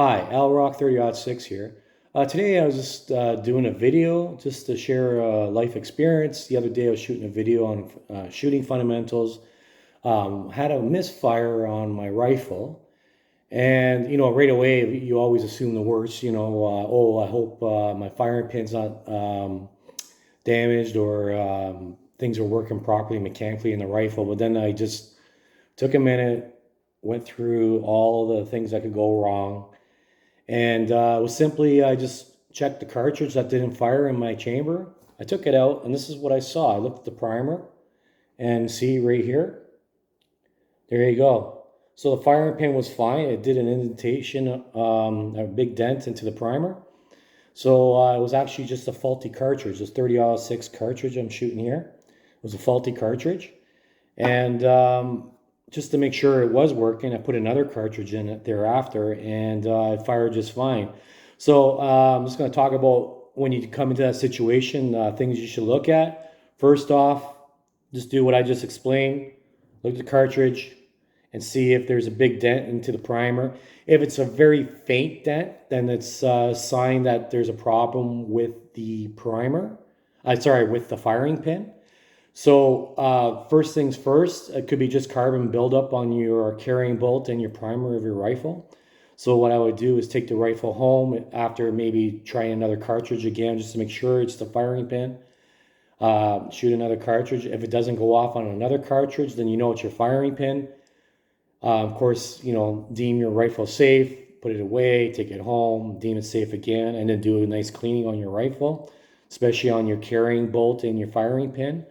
Hi, Rock 30-6 here. Today I was just doing a video just to share a life experience. The other day I was shooting a video on shooting fundamentals. Had a misfire on my rifle. And, right away you always assume the worst, oh, I hope my firing pin's not damaged or things are working properly mechanically in the rifle. But then I just took a minute, went through all the things that could go wrong. And it was simply, I just checked the cartridge that didn't fire in my chamber. I took it out, and this is what I saw. I looked at the primer, and see right here. There you go. So the firing pin was fine. It did an indentation, a big dent into the primer. So it was actually just a faulty cartridge. This 30-06 cartridge I'm shooting here was a faulty cartridge. And just to make sure it was working, I put another cartridge in it thereafter, and it fired just fine. So I'm just going to talk about when you come into that situation, things you should look at. First off, just do what I just explained. Look at the cartridge and see if there's a big dent into the primer. If it's a very faint dent, then it's a sign that there's a problem with the primer. With the firing pin. So first things first, it could be just carbon buildup on your carrying bolt and your primer of your rifle. So what I would do is take the rifle home after maybe trying another cartridge again, just to make sure it's the firing pin. Shoot another cartridge. If it doesn't go off on another cartridge, then you know it's your firing pin. Of course, deem your rifle safe, put it away, take it home, deem it safe again, and then do a nice cleaning on your rifle, especially on your carrying bolt and your firing pin.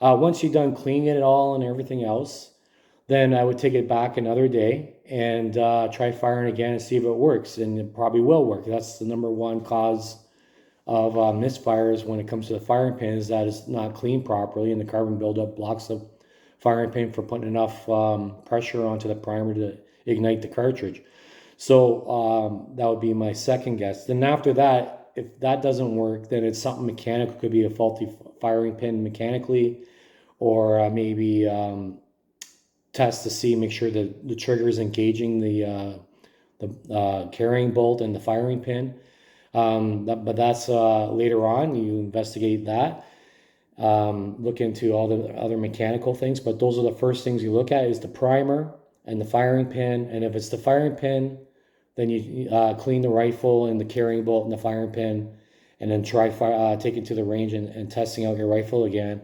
Once you're done cleaning it all and everything else, then I would take it back another day and try firing again and see if it works. And it probably will work. That's the number one cause of misfires when it comes to the firing pin, is that it's not cleaned properly, and the carbon buildup blocks the firing pin from putting enough pressure onto the primer to ignite the cartridge. So that would be my second guess. Then after that, if that doesn't work, then it's something mechanical. It could be a faulty firing pin mechanically, or maybe test to see, make sure that the trigger is engaging the carrying bolt and the firing pin. But that's later on. You investigate that. Look into all the other mechanical things, but those are the first things you look at, is the primer and the firing pin. And if it's the firing pin, then you clean the rifle and the carrying bolt and the firing pin, and then try take it to the range and testing out your rifle again.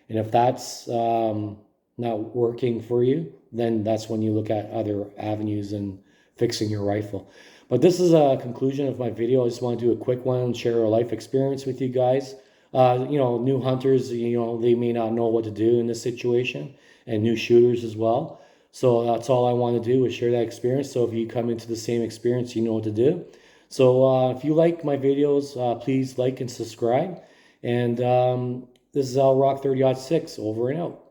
And if that's not working for you, then that's when you look at other avenues and fixing your rifle. But this is a conclusion of my video. I just want to do a quick one and share a life experience with you guys. New hunters, they may not know what to do in this situation, and new shooters as well. So that's all I want to do, is share that experience. So if you come into the same experience, you know what to do. So if you like my videos, please like and subscribe. And this is Rock 30-6, over and out.